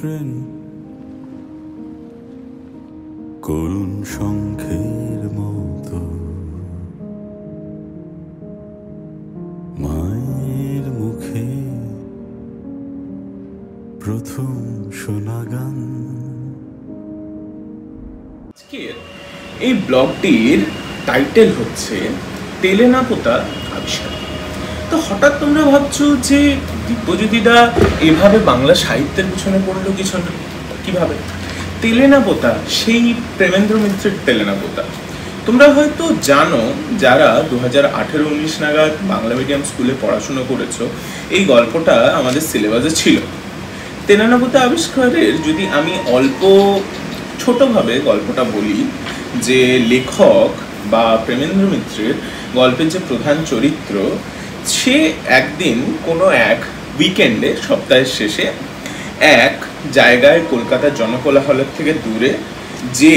Train করুণ শঙ্খের মতো মায়ের মুখে প্রথম শোনা গান। এই ব্লগটির টাইটেল হচ্ছে তেলেনাপোতা আবিষ্কার। তো হঠাৎ তোমরা ভাবছো যে দিব্যজ্যোতিদা এভাবে বাংলা সাহিত্যের পিছনে পড়লো কিভাবে? তেলেনাপোতা সেই প্রেমেন্দ্র মিত্রের তেলেনাপোতা। তোমরা হয়তো জানো, যারা 2018-19 নাগাদ বাংলা মিডিয়াম স্কুলে পড়াশোনা করেছো, এই গল্পটা আমাদের সিলেবাসে ছিল। তেলেনাপোতা আবিষ্কারের যদি আমি অল্প ছোটভাবে গল্পটা বলি, যে লেখক বা প্রেমেন্দ্র মিত্রের গল্পের যে প্রধান চরিত্র, সে একদিন কোনো এক উইকেন্ডে সপ্তাহের শেষে এক জায়গায় কলকাতার জনকোলাহলের থেকে দূরে যে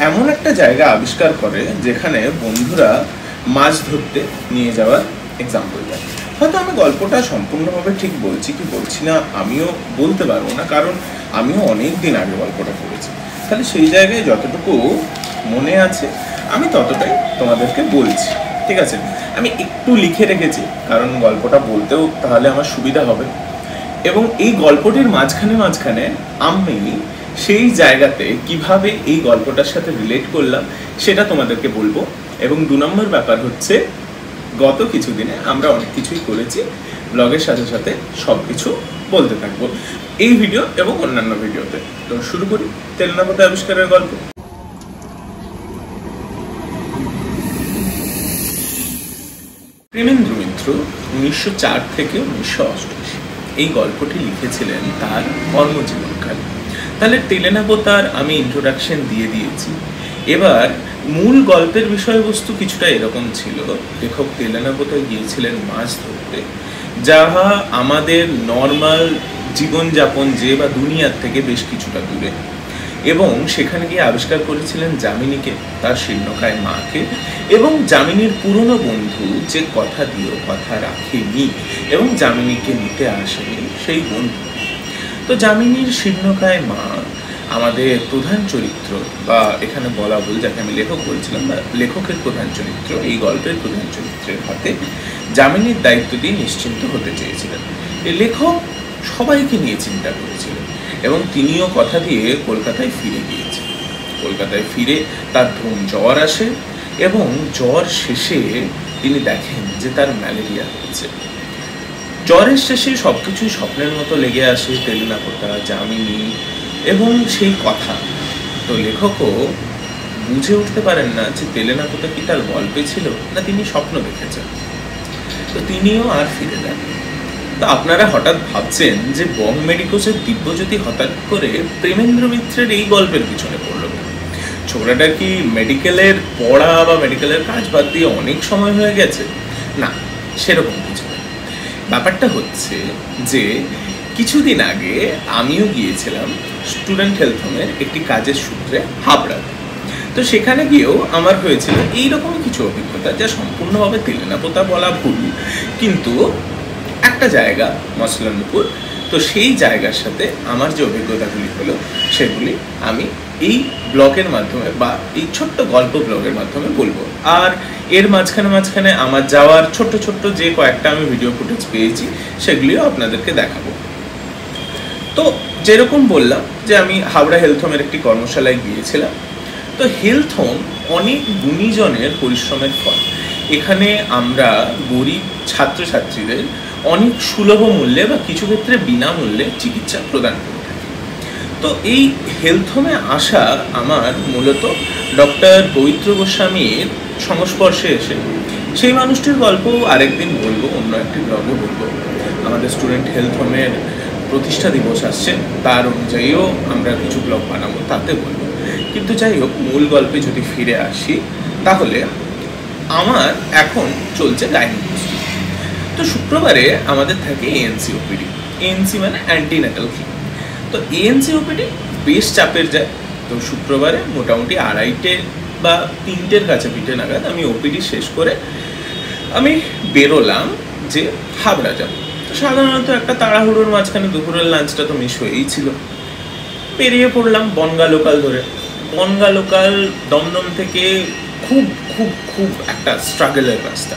এমন একটা জায়গা আবিষ্কার করে যেখানে বন্ধুরা মাছ ধরতে নিয়ে যাওয়ার এক্সাম্পল দেয়। হয়তো আমি গল্পটা সম্পূর্ণভাবে ঠিক বলছি কি বলছি না আমিও বলতে পারবো না, কারণ আমিও অনেক দিন আগে গল্পটা পড়েছি। তাহলে সেই জায়গায় যতটুকু মনে আছে আমি ততটাই তোমাদেরকে বলছি, ঠিক আছে? আমি একটু লিখে রেখেছি কারণ গল্পটা বলতেও তাহলে আমার সুবিধা হবে, এবং এই গল্পটির মাঝখানে আমি সেই জায়গাতে কিভাবে এই গল্পটার সাথে রিলেট করলাম সেটা তোমাদেরকে বলবো। এবং 2 নম্বর ব্যাপার হচ্ছে, গত কিছুদিনে আমরা অনেক কিছুই করেছি, ব্লগের সাথে সাথে সব কিছু বলতে থাকবো এই ভিডিও এবং অন্যান্য ভিডিওতে। তো শুরু করি তেলেনাপোতা আবিষ্কারের গল্প। প্রেমেন্দ্র মিত্র 1904 থেকে 1988 এই গল্পটি লিখেছিলেন তার কর্মজীবনকালে। তাহলে তেলেনাপোতার আমি ইন্ট্রোডাকশন দিয়ে দিয়েছি। এবার মূল গল্পের বিষয়বস্তু কিছুটা এরকম ছিল। লেখক তেলেনাপোতায় গিয়েছিলেন মাছ ধরতে, যাহা আমাদের নর্মাল জীবনযাপন যে বা দুনিয়ার থেকে বেশ কিছুটা দূরে, এবং সেখানে গিয়ে আবিষ্কার করেছিলেন যামিনীকে, তার শীর্ণকায় মাকে, এবং যামিনীর পুরনো বন্ধু যে কথা দিয়েও কথা রাখেনি এবং যামিনীকে নিতে আসেনি সেই বন্ধু। তো যামিনীর শীর্ণকায় মা আমাদের প্রধান চরিত্র, বা এখানে বলা ভুল, যাকে আমি লেখক বলছিলাম, বা লেখকের প্রধান চরিত্র, এই গল্পের প্রধান চরিত্রের হাতে যামিনীর দায়িত্ব দিয়ে নিশ্চিন্ত হতে চেয়েছিলেন। এই লেখক সবাইকে নিয়ে চিন্তা করেছিলেন এবং তিনিও কথা দিয়ে কলকাতায় ফিরে গিয়েছেন। কলকাতায় ফিরে তার ধুম জ্বর আসে এবং জ্বর শেষে তিনি দেখেন যে তার ম্যালেরিয়া হয়েছে। জ্বরের শেষে সবকিছুই স্বপ্নের মতো লেগে আসে, তেলেনাপোতা, যামিনী এবং সেই কথা। তো লেখকও বুঝে উঠতে পারেন না যে তেলেনাপোতা কি তার গল্পে ছিল না তিনি স্বপ্ন দেখেছেন। তো তিনিও আর ফিরে যান। তো আপনারা হঠাৎ ভাবছেন যে বং মেডিকোসের দিব্যজ্যোতি হঠাৎ করে প্রেমেন্দ্র মিত্রের এই গল্পের পিছনে পড়লো। ছোকরাটা কি মেডিকেলের পড়া বা মেডিকেলের কাজ বাদ দিয়ে অনেক সময় হয়ে গেছে? না, সেরকম কিছু না। ব্যাপারটা হচ্ছে যে কিছুদিন আগে আমিও গিয়েছিলাম স্টুডেন্ট হেলথ হোমের একটি কাজের সূত্রে হাবড়া। তো সেখানে গিয়েও আমার হয়েছিল এইরকম কিছু অভিজ্ঞতা, যা সম্পূর্ণভাবে তেলেনাপোতা বলা ভুল, কিন্তু একটা জায়গা মসলানপুর, তো সেই জায়গার সাথে আমার যে অভিজ্ঞতাগুলি হলো সেগুলি আমি এই ব্লগের মাধ্যমে বা এই ছোট্ট গল্প ব্লগের মাধ্যমে বলবো। আর এর মাঝখানে আমার যাওয়ার ছোট্ট যে কয়েকটা আমি ভিডিও ফুটেজ পেয়েছি সেগুলিও আপনাদেরকে দেখাবো। তো যেরকম বললাম যে আমি হাওড়া হেলথ হোমের একটি কর্মশালায় গিয়েছিলাম। তো হেলথ হোম অনেক গুণীজনের পরিশ্রমের ফল। এখানে আমরা গরিব ছাত্রছাত্রীদের অনেক সুলভ মূল্যে বা কিছু ক্ষেত্রে বিনামূল্যে চিকিৎসা প্রদান করে থাকি। তো এই হেলথ হোমে আসা আমার মূলত ডক্টর পবিত্র গোস্বামীর সংস্পর্শে এসে, সেই মানুষটির গল্প আরেকদিন বলবো, অন্য একটি ব্লগে বলবো। আমাদের স্টুডেন্ট হেলথ হোমের প্রতিষ্ঠা দিবস আসছে, তার অনুযায়ীও আমরা কিছু ব্লগ বানাবো, তাতে বলবো। কিন্তু যাই হোক, মূল গল্পে যদি ফিরে আসি, তাহলে আমার এখন চলছে গাইনোকোস্ট্রি। তো শুক্রবারে আমাদের থাকে এএনসি ওপিডি। এএনসি মানে অ্যান্টিন্যাটাল ক্লিনিক। তো এএনসি ওপিডি বেশ চাপের যায়। তো শুক্রবারে মোটামুটি 2:30 বা 3টের কাছে পিঠে নাগাদ আমি ওপিডি শেষ করে আমি বেরোলাম যে হাবড়া যাব। তো সাধারণত একটা তাড়াহুড়োর মাঝখানে দুপুরের লাঞ্চটা তো মিস হয়েই ছিল। বেরিয়ে পড়লাম বনগা লোকাল ধরে। বনগা লোকাল দমদম থেকে খুব খুব খুব একটা স্ট্রাগলের রাস্তা,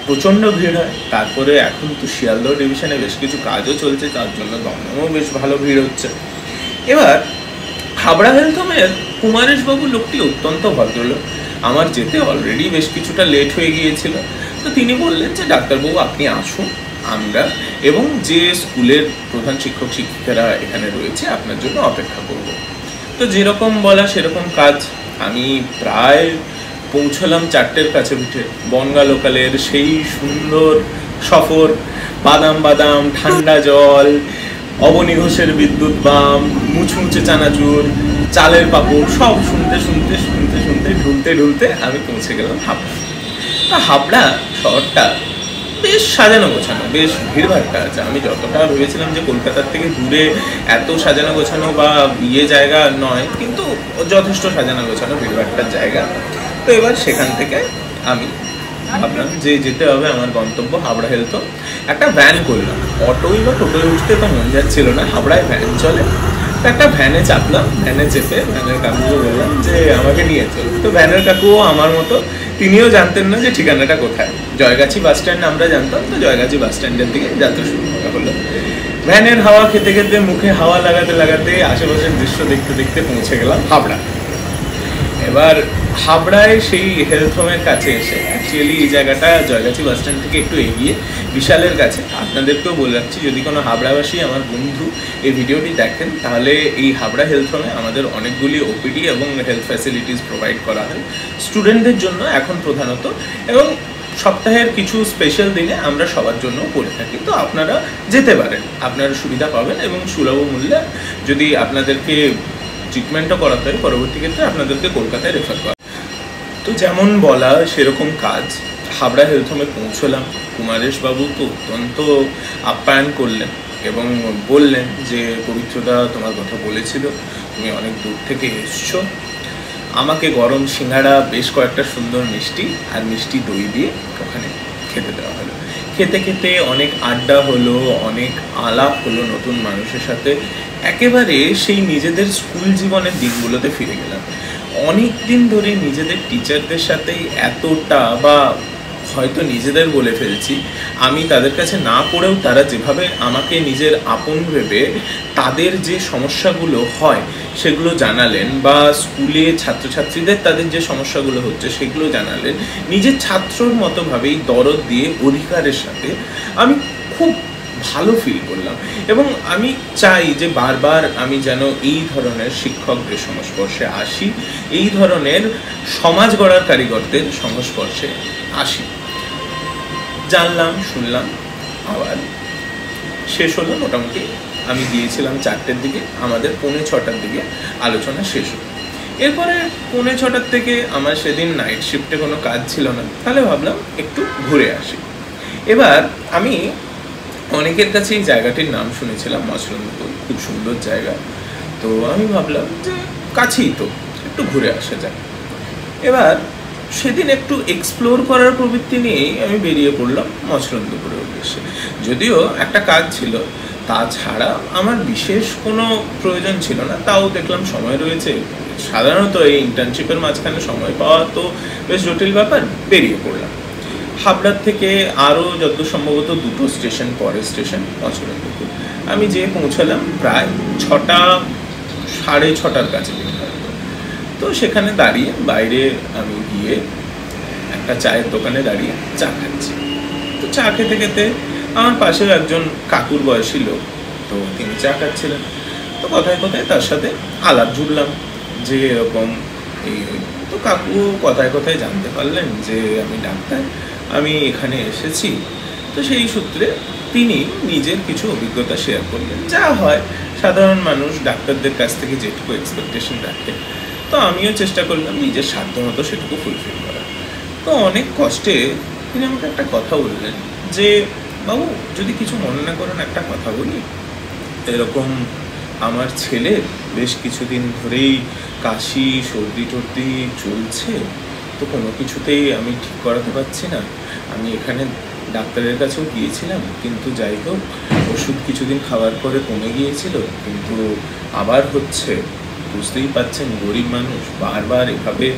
প্রচণ্ড ভিড় হয়। তারপরে এখন তো শিয়ালদহ ডিভিশনে বেশ কিছু কাজও চলছে, তার জন্য দমদমেও বেশ ভালো ভিড় হচ্ছে। এবার হাবড়া হেলথ হোমের কুমারেশবাবু লোকটি অত্যন্ত ভদ্রলোক। আমার যেতে অলরেডি বেশ কিছুটা লেট হয়ে গিয়েছিল, তো তিনি বললেন যে ডাক্তারবাবু আপনি আসুন, আমরা এবং যে স্কুলের প্রধান শিক্ষক শিক্ষিকারা এখানে রয়েছে আপনার জন্য অপেক্ষা করব। তো যেরকম বলা সেরকম কাজ। আমি প্রায় পৌঁছলাম 4টের কাছে পিঠে। বনগা লোকালের সেই সুন্দর সফর, বাদাম বাদাম ঠান্ডা জল, অবনী ঘোষের বিদ্যুৎ বাম, মুচমুচে চানাচুর, চালের পাপড়, সব শুনতে শুনতে শুনতে শুনতে ঢুলতে ঢুলতে আমি পৌঁছে গেলাম হাবড়া। হাবড়া শহরটা বেশ সাজানো গোছানো, বেশ ভিড়ভাট্টা আছে। আমি যতটা ভেবেছিলাম যে কলকাতার থেকে দূরে এত সাজানো গোছানো বা জায়গা নয়, কিন্তু যথেষ্ট সাজানো গোছানো ভিড়ভাট্টার জায়গা। তো এবার সেখান থেকে আমি ভাবলাম যে যেতে হবে আমার গন্তব্য হাবড়া হেলথ। একটা ভ্যান করলাম, অটোই বা টোটোয় উঠতে তো মন যাচ্ছিল না, হাবড়ায় ভ্যান চলে। তো একটা ভ্যানে চাপলাম, ভ্যানে চেপে ভ্যানের কাকুকে বললাম যে আমাকে নিয়ে চল। তো ভ্যানের কাকুও আমার মতো, তিনিও জানতেন না যে ঠিকানাটা কোথায়। জয়গাছি বাস স্ট্যান্ড আমরা জানতাম, তো জয়গাছি বাস স্ট্যান্ডের দিকে যাত্রা শুরু করা হলো। ভ্যানের হাওয়া খেতে খেতে, মুখে হাওয়া লাগাতে লাগাতে, আশেপাশের দৃশ্য দেখতে দেখতে পৌঁছে গেলাম হাবড়া। এবার হাবড়ায় সেই হেলথ হোমের কাছে এসে, অ্যাকচুয়ালি এই জায়গাটা জয়গাছি বাস স্ট্যান্ড থেকে একটু এগিয়ে বিশালের কাছে। আপনাদেরকেও বলে রাখছি, যদি কোনো হাবড়াবাসী আমার বন্ধু এই ভিডিওটি দেখেন, তাহলে এই হাবড়া হেলথ হোমে আমাদের অনেকগুলি ওপিডি এবং হেলথ ফ্যাসিলিটিস প্রোভাইড করা হয় স্টুডেন্টদের জন্য এখন প্রধানত, এবং সপ্তাহের কিছু স্পেশাল দিনে আমরা সবার জন্য করে থাকি। তো আপনারা যেতে পারেন, আপনারা সুবিধা পাবেন এবং সুলভ মূল্যে যদি আপনাদেরকে ট্রিটমেন্টও করাতে হয়, পরবর্তী ক্ষেত্রে আপনাদেরকে কলকাতায় রেফার করা। তো যেমন বলা সেরকম কাজ। হাবড়া হেলথ হোমে পৌঁছলাম। কুমারেশবাবু তো অত্যন্ত আপ্যায়ন করলেন এবং বললেন যে পবিত্রদা তোমার কথা বলেছিল, তুমি অনেক দূর থেকে এসছো। আমাকে গরম সিঙ্গাড়া, বেশ কয়েকটা সুন্দর মিষ্টি আর মিষ্টি দই দিয়ে ওখানে খেতে দেওয়া হলো। খেতে খেতে অনেক আড্ডা হলো, অনেক আলাপ হলো নতুন মানুষের সাথে। একেবারে সেই নিজেদের স্কুল জীবনের দিনগুলোতে ফিরে গেলাম। অনেক দিন ধরে নিজেদের টিচারদের সাথে এতটা, বা হয়তো নিজেদের বলে ফেলছি, আমি তাদের কাছে না পড়েও তারা যেভাবে আমাকে নিজের আপন ভেবে তাদের যে সমস্যাগুলো হয় সেগুলো জানালেন, বা স্কুলে ছাত্রছাত্রীদের তাদের যে সমস্যাগুলো হচ্ছে সেগুলো জানালেন, নিজের ছাত্রর মতোভাবেই দরদ দিয়ে অধিকারের সাথে, আমি খুব ভালো ফিল করলাম। এবং আমি চাই যে বারবার আমি যেন এই ধরনের শিক্ষকদের সংস্পর্শে আসি, এই ধরনের সমাজ গড়ার কারিগরদের সংস্পর্শে আসি। জানলাম, শুনলাম, আবার শেষ হলো। মোটামুটি আমি গিয়েছিলাম 4টের দিকে, আমাদের 5:45 দিকে আলোচনা শেষ হলো। এরপরে 5:45 থেকে আমার সেদিন নাইট শিফটে কোনো কাজ ছিল না, তাহলে ভাবলাম একটু ঘুরে আসি। এবার আমি অনেকের কাছে এই জায়গাটির নাম শুনেছিলাম, মছলন্দপুর, খুব সুন্দর জায়গা। তো আমি ভাবলাম যে কাছেই তো, একটু ঘুরে আসা যায়। এবার সেদিন একটু এক্সপ্লোর করার প্রবৃত্তি নিয়েই আমি বেরিয়ে পড়লাম মছলন্দপুরের উদ্দেশ্যে। যদিও একটা কাজ ছিল, তাছাড়া আমার বিশেষ কোনো প্রয়োজন ছিল না। তাও দেখলাম সময় রয়েছে, সাধারণত এই ইন্টার্নশিপের মাঝখানে সময় পাওয়া তো বেশ জটিল ব্যাপার। বেরিয়ে পড়লাম। হাবড়ার থেকে আরও যত সম্ভবত 2টো স্টেশন পরের স্টেশন মছলন্দপুর। আমি যেয়ে পৌঁছলাম প্রায় 6টা, 6:30টার কাছে। তো সেখানে দাঁড়িয়ে বাইরে আমি গিয়ে একটা চায়ের দোকানে দাঁড়িয়ে চা খাচ্ছি। তো চা খেতে খেতে আমার পাশেও একজন কাকুর বয়সী লোক, তো তিনি চা খাচ্ছিলেন। তো কথায় কথায় তার সাথে আলাপ জুড়লাম যে এরকম এই। তো কাকু কথায় কথায় জানতে পারলেন যে আমি ডাক্তার, আমি এখানে এসেছি। তো সেই সূত্রে তিনি নিজের কিছু অভিজ্ঞতা শেয়ার করলেন, যা হয় সাধারণ মানুষ ডাক্তারদের কাছ থেকে যেটুকু এক্সপেকটেশন রাখে। তো আমিও চেষ্টা করলাম নিজের সাধ্যমতো সেটুকু ফুলফিল করার। তো অনেক কষ্টে তিনি আমাকে একটা কথা বললেন যে বাবু, যদি কিছু মনে না করেন একটা কথা বলি। এরকম আমার ছেলে বেশ কিছুদিন ধরেই কাশি, সর্দি টর্দি চলছে, তো কোনো কিছুতেই আমি ঠিক করাতে পারছি না। আমি এখানে ডাক্তারের কাছেও গিয়েছিলাম, কিন্তু যাই হোক ওষুধ কিছুদিন খাওয়ার পরে কমে গিয়েছিল, কিন্তু আবার হচ্ছে। বুঝতেই পারছেন গরিব মানুষ, বারবার এভাবে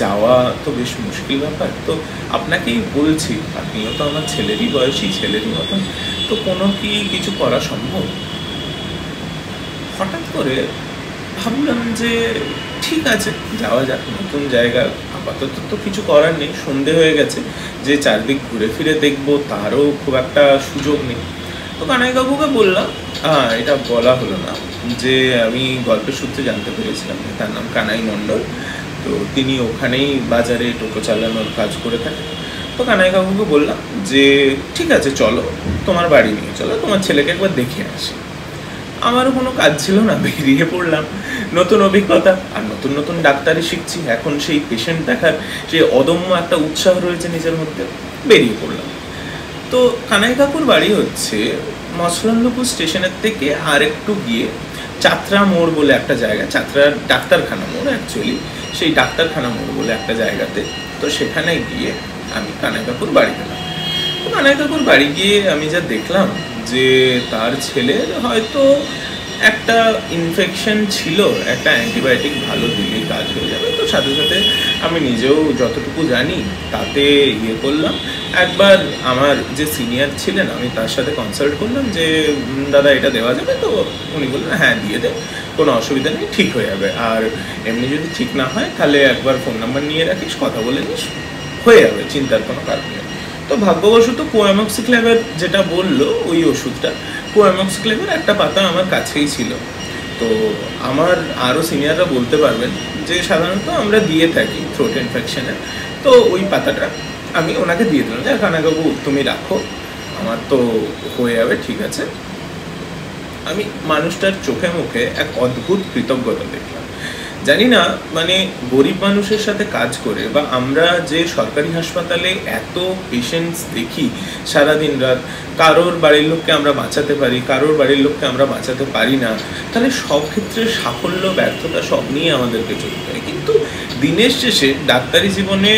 যাওয়া তো বেশ মুশকিল ব্যাপার। তো আপনাকেই বলছি, আপনিও তো আমার ছেলেরই বয়সী, ছেলেরই মতন, তো কোনো কি কিছু করা সম্ভব? হঠাৎ করে ভাবলাম যে ঠিক আছে, যাওয়া যাক, নতুন জায়গা, আপাতত তো কিছু করার নেই, সন্ধে হয়ে গেছে, যে চারদিক ঘুরে ফিরে দেখবো তারও খুব একটা সুযোগ নেই। তো কানাইবাবুকে বললাম, এটা বলা হলো না যে আমি গল্পের সূত্রে জানতে পেরেছিলাম তার নাম কানাই মণ্ডল। তো তিনি ওখানেই বাজারে টোটো চালানোর কাজ করে থাকেন। তো কানাইবাবুকে বললাম যে ঠিক আছে, চলো তোমার বাড়ি নিয়ে চলো, তোমার ছেলেকে একবার দেখে আসি। আমারও কোনো কাজ ছিল না, বেরিয়ে পড়লাম। নতুন অভিজ্ঞতা, আর নতুন নতুন ডাক্তারি শিখছি, এখন সেই পেশেন্ট দেখার সেই অদম্য একটা উৎসাহ রয়েছে নিজের মধ্যে। বেরিয়ে পড়লাম। তো কানাই কাকুর বাড়ি হচ্ছে মছলন্দপুর স্টেশনের থেকে আর একটু গিয়ে চাত্রা মোড় বলে একটা জায়গা, চাত্রার ডাক্তারখানা মোড় অ্যাকচুয়ালি, সেই ডাক্তারখানা মোড় বলে একটা জায়গাতে। তো সেখানে গিয়ে আমি কানাই কাকুর বাড়ি গেলাম। তো কানাই কাকুর বাড়ি গিয়ে আমি যা দেখলাম যে তার ছেলের হয়তো একটা ইনফেকশন ছিল, একটা অ্যান্টিবায়োটিক ভালো দিলেই কাজ হয়ে যাবে। তো সাথে সাথে আমি নিজেও যতটুকু জানি তাতে ইয়ে করলাম। একবার আমার যে সিনিয়র ছিলেন, আমি তার সাথে কনসাল্ট করলাম যে দাদা এটা দেওয়া যাবে? তো উনি বললেন হ্যাঁ দিয়ে দে, কোনো অসুবিধা নেই, ঠিক হয়ে যাবে। আর এমনি যদি ঠিক না হয় তাহলে একবার ফোন নাম্বার নিয়ে রাখিস, কথা বলে নিস, হয়ে যাবে, চিন্তার কোনো কারণ নেই। তো ভাগ্যবশত কোয়ামক্সিক্লেভের যেটা বললো ওই ওষুধটা, কোয়ামক্সিক্লেভের একটা পাতা আমার কাছেই ছিল। তো আমার আরও সিনিয়ররা বলতে পারবেন যে সাধারণত আমরা দিয়ে থাকি থ্রোট ইনফেকশনের। তো ওই পাতাটা আমি ওনাকে দিয়ে দিলাম যে কানাইবাবু তুমি রাখো, আমার তো হয়ে যাবে, ঠিক আছে। আমি মানুষটার চোখে মুখে এক অদ্ভুত কৃতজ্ঞতা দেখলাম। জানি না, মানে গরিব মানুষের সাথে কাজ করে, বা আমরা যে সরকারি হাসপাতালে এত পেশেন্টস দেখি সারাদিন রাত, কারোর বাড়ির লোককে আমরা বাঁচাতে পারি, কারোর বাড়ির লোককে আমরা বাঁচাতে পারি না, তাহলে সব ক্ষেত্রে সাফল্য ব্যর্থতা সব নিয়ে আমাদেরকে চলতে হয়। কিন্তু দিনের শেষে ডাক্তারি জীবনে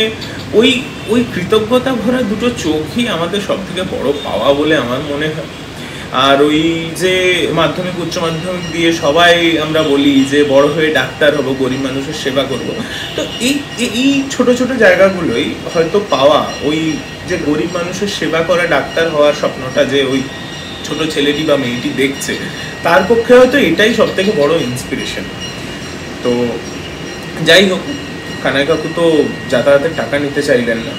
ওই ওই কৃতজ্ঞতা ভরা দুটো চোখই আমাদের সব থেকে বড় পাওয়া বলে আমার মনে হয়। আর ওই যে মাধ্যমিক উচ্চ মাধ্যমিক দিয়ে সবাই আমরা বলি যে বড় হয়ে ডাক্তার হব, গরিব মানুষের সেবা করব, তো এই এই ছোট ছোট জায়গাগুলোই হয়তো পাওয়া, ওই যে গরিব মানুষের সেবা করে ডাক্তার হওয়ার স্বপ্নটা যে ওই ছোট ছেলেটি বা মেয়েটি দেখছে, তার পক্ষে হয়তো এটাই সব থেকে বড় ইন্সপিরেশন। তো যাই হোক, কানাই কাকু তো যাতায়াতের টাকা নিতে চাইলেন না।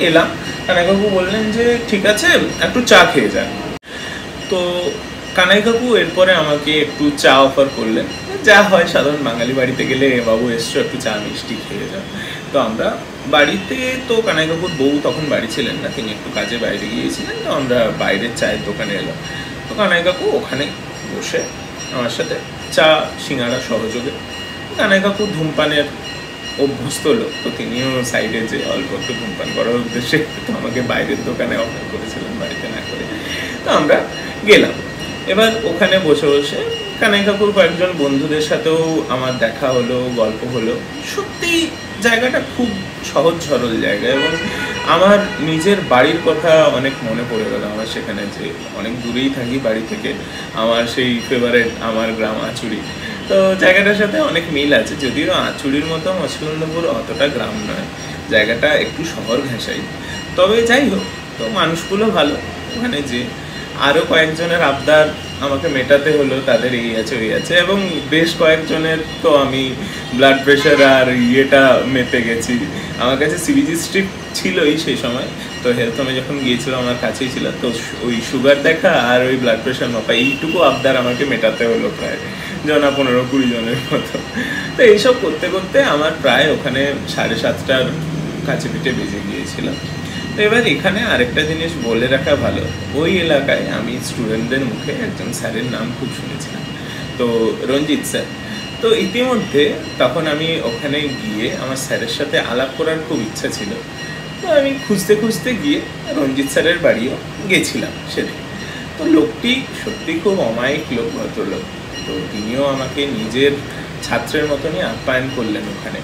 এলাম, কানাই কাকু বললেন যে ঠিক আছে একটু চা খেয়ে যান। তো কানাই কাকু এরপরে আমাকে একটু চা অফার করলেন, যা হয় সাধারণ বাঙালি বাড়িতে গেলে, বাবু এসছো একটু চা মিষ্টি খেয়ে যাও। তো আমরা বাড়িতে, তো কানাই কাকুর বউ তখন বাড়ি ছিলেন না, তিনি একটু কাজে বাইরে গিয়েছিলেন, তো আমরা বাইরের চায়ের দোকানে এলাম। তো কানাই কাকু ওখানে বসে আমার সাথে চা সিঙ্গাড়া সহযোগে, কানাই কাকু ধূমপানের অভ্যস্ত লোক, তো তিনিও সাইডে যে অল্প একটু ধূমপান করার উদ্দেশ্যে তো আমাকে বাইরের দোকানে অফার করেছিলেন, বাড়িতে না করে। তো আমরা গেলাম। এবার ওখানে বসে বসে কানাই কাকুর কয়েকজন বন্ধুদের সাথেও আমার দেখা হলো, গল্প হলো। সত্যি জায়গাটা খুব সহজ সরল জায়গা, এবং আমার নিজের বাড়ির কথা অনেক মনে পড়ে গেল। আমার সেখানে যে অনেক দূরেই থাকি বাড়ি থেকে, আমার সেই ফেভারেট আমার গ্রাম আচুরি, তো জায়গাটার সাথে অনেক মিল আছে। যদিও আচুরির মতো মছলন্দপুর অতটা গ্রাম নয়, জায়গাটা একটু শহর ঘেঁষাই, তবে যাই হোক, তো মানুষগুলো ভালো। ওখানে যে আরও কয়েকজনের আবদার আমাকে মেটাতে হলো, তাদের এই আছে ওই আছে, এবং বেশ কয়েকজনের তো আমি ব্লাড প্রেশার আর ইয়েটা মেপে গেছি। আমার কাছে সিবিজি স্ট্রিপ ছিলই সেই সময়, তো হেলথ হোমে যখন গিয়েছিলাম আমার কাছেই ছিল, তো ওই সুগার দেখা আর ওই ব্লাড প্রেশার মাপা, এইটুকু আবদার আমাকে মেটাতে হলো প্রায় 15-20 জনের মতো। তো এইসব করতে করতে আমার প্রায় ওখানে 7:30টার কাছে পিঠে বেজে গিয়েছিল। তো এবার এখানে আরেকটা জিনিস বলে রাখা ভালো, ওই এলাকায় আমি স্টুডেন্টদের মুখে একজন স্যারের নাম খুব শুনেছিলাম, তো রঞ্জিত স্যার। তো ইতিমধ্যে তখন আমি ওখানে গিয়ে আমার স্যারের সাথে আলাপ করার খুব ইচ্ছা ছিল। তো আমি খুঁজতে খুঁজতে গিয়ে রঞ্জিত স্যারের বাড়িও গেছিলাম সেদিন। তো লোকটি সত্যি খুব অমায়িক লোক, ভদ্রলোক। তো তিনিও আমাকে নিজের ছাত্রের মতনই আপ্যায়ন করলেন ওখানে।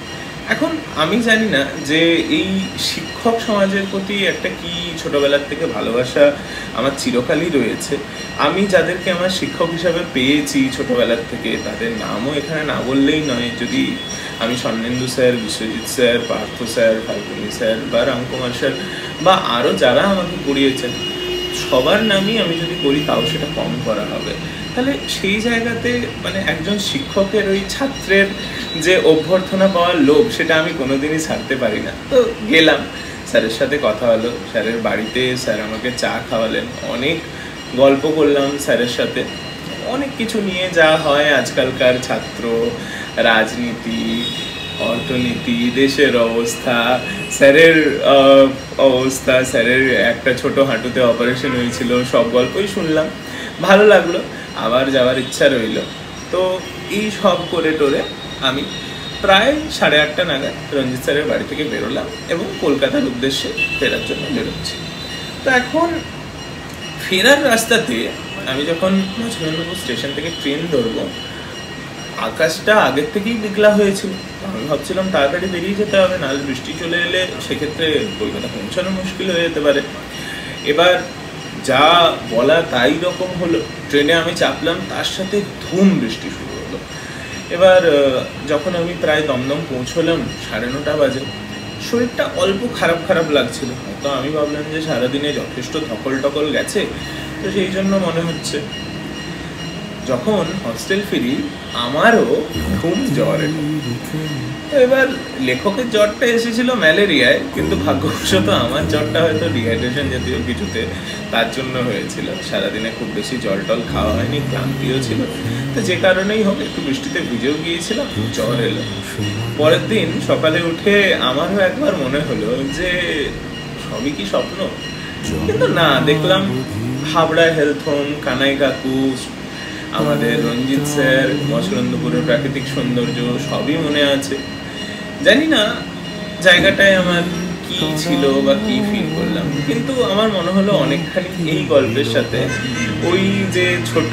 এখন আমি জানি না যে এই শিক্ষক সমাজের প্রতি একটা কি ছোটবেলার থেকে ভালোবাসা আমার চিরকালই রয়েছে। আমি যাদেরকে আমার শিক্ষক হিসাবে পেয়েছি ছোটবেলার থেকে, তাদের নামও এখানে না বললেই নয়। যদি আমি Swarnendu sir, Biswajit sir, Partha sir, Falguni sir বা রামকুমার স্যার বা আরও যারা আমাকে পড়িয়েছেন সবার নামই আমি যদি করি তাও সেটা কম করা হবে। তাহলে সেই জায়গাতে মানে একজন শিক্ষকের ওই ছাত্রের যে অভ্যর্থনা পাওয়ার লোভ সেটা আমি কোনোদিনই ছাড়তে পারি না। তো গেলাম, স্যারের সাথে কথা হলো, স্যারের বাড়িতে স্যার আমাকে চা খাওয়ালেন, অনেক গল্প করলাম স্যারের সাথে, অনেক কিছু নিয়ে যা হয় আজকালকার ছাত্র রাজনীতি, অর্থনীতি, দেশের অবস্থা, স্যারের অবস্থা, স্যারের একটা ছোট হাঁটুতে অপারেশন হয়েছিল, সব গল্পই শুনলাম, ভালো লাগলো, আবার যাওয়ার ইচ্ছা রইল। তো এই সব করে টোরে আমি প্রায় 8:30 নাগাদ রঞ্জিত স্যারের বাড়ি থেকে বেরোলাম এবং কলকাতার উদ্দেশ্যে ফেরার জন্য বেরোচ্ছি। তো এখন ফেরার রাস্তাতে আমি যখন মছলন্দপুর স্টেশন থেকে ট্রেন ধরবো, আকাশটা আগের থেকেই মেঘলা হয়েছিল। আমি ভাবছিলাম তাড়াতাড়ি বেরিয়ে যেতে হবে, নাহলে বৃষ্টি চলে এলে সেক্ষেত্রে কলকাতা পৌঁছানো মুশকিল হয়ে যেতে পারে। এবার যা বলা তাই রকম হলো, ট্রেনে আমি চাপলাম, তার সাথে ধুম বৃষ্টি শুরু হলো। এবার যখন আমি প্রায় দমদম পৌঁছলাম 9:30 বাজে, শরীরটা অল্প খারাপ খারাপ লাগছিল। তো আমি ভাবলাম যে সারাদিনে যথেষ্ট ধকল টকল গেছে, তো সেই জন্য মনে হচ্ছে। যখন হস্টেল ফিরি আমারও ঘুম জ্বর এলো। তো এবার লেখকের জ্বরটা এসেছিল ম্যালেরিয়ায়, কিন্তু ভাগ্যবশত আমার জ্বরটা হয়তো ডিহাইড্রেশন জাতীয় কিছুতে, তার জন্য হয়েছিল। সারাদিনে খুব বেশি জল টল খাওয়া হয়নি, ক্লান্তিও ছিল, তো যে কারণেই হোক একটু বৃষ্টিতে ভিজেও গিয়েছিলাম, জ্বর এলো। পরের দিন সকালে উঠে আমারও একবার মনে হলো যে সবই কি স্বপ্ন, কিন্তু না, দেখলাম হাবড়া হেলথ হোম, কানাই কাকু, আমাদের রঞ্জিত স্যার, মছলন্দপুরের প্রাকৃতিক সৌন্দর্য সবই মনে আছে। জানি না জায়গাটায় আমার কি ছিল বা কি ফিল করলাম, কিন্তু আমার মনে হলো অনেকখানি এই গল্পের সাথে ওই যে ছোট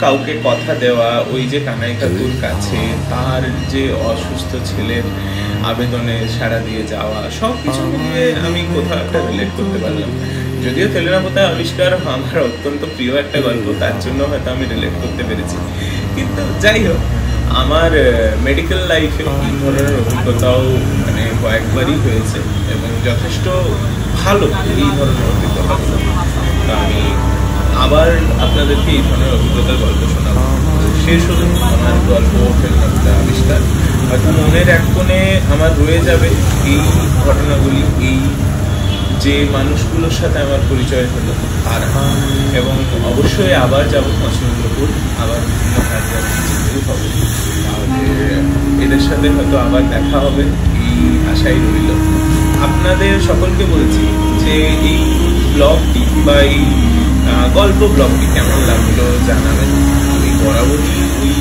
কাউকে কথা দেওয়া, ওই যে কানাই কাকুর কাছে তার যে অসুস্থ ছেলের আবেদনে সাড়া দিয়ে যাওয়া, সব কিছু মিলিয়ে আমি কোথাও একটা রিলেট করতে পারলাম। যদিও তেলেনাপোতা আবিষ্কার আমার অত্যন্ত প্রিয় একটা গল্প, তার জন্য হয়তো আমি রিলেট করতে পেরেছি, কিন্তু যাই হোক, আমার মেডিকেল লাইফে এই ধরনের অভিজ্ঞতাও মানে কয়েকবারই হয়েছে এবং যথেষ্ট ভালো এই ধরনের অভিজ্ঞতাগুলো। তো আমি আবার আপনাদেরকে এই ধরনের অভিজ্ঞতার গল্প শোনাবো। শেষ হলো আমার গল্প তেলেনাপোতা আবিষ্কার। হয়তো মনের এক কোণে আমার রয়ে যাবে এই ঘটনাগুলি, এই যে মানুষগুলোর সাথে আমার পরিচয় হলো তারা, এবং অবশ্যই আবার যাবো মছলন্দপুর, আবার বিভিন্ন কাজে হবে, তাহলে এদের সাথে হয়তো আবার দেখা হবে, এই আশাই রইল। আপনাদের সকলকে বলছি যে এই ব্লগটি বা এই গল্প ব্লগটি কেমন লাগলো জানাবেন। আমি বরাবরই ওই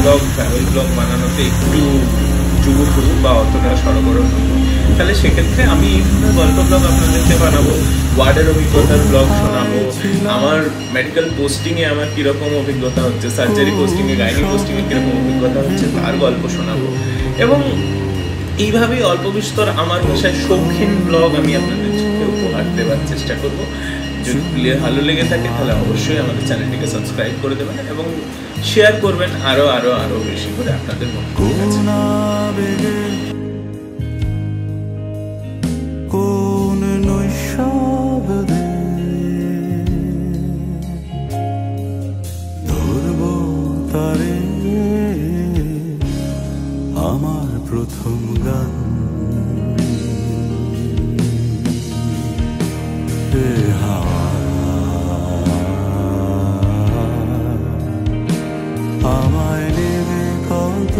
ব্লগ, ট্রাভেল ব্লগ বানানোতে একটু যুবক বা অতটা সরগরম হব, তাহলে সেক্ষেত্রে আমি এই ধরনের গল্প ব্লগ আপনাদেরকে বানাবো, ওয়ার্ডের অভিজ্ঞতার ব্লগ শোনাবো, আমার মেডিকেল পোস্টিংয়ে আমার কীরকম অভিজ্ঞতা হচ্ছে, সার্জারি পোস্টিংয়ে, গাইনি পোস্টিংয়ে কীরকম অভিজ্ঞতা হচ্ছে তার গল্প শোনাবো, এবং এইভাবেই অল্প বিস্তর আমার ভাষায় শৌখিন ব্লগ আমি আপনাদেরকে উপহার দেওয়ার চেষ্টা করবো। যদি ভালো লেগে থাকে তাহলে অবশ্যই আমাদের চ্যানেলটিকে সাবস্ক্রাইব করে দেবেন এবং শেয়ার করবেন আরো আরো আরো বেশি করে আপনাদের কোন নৈশব্দে ধরবো তারে আমার প্রথম গান। আমায় নেবে কত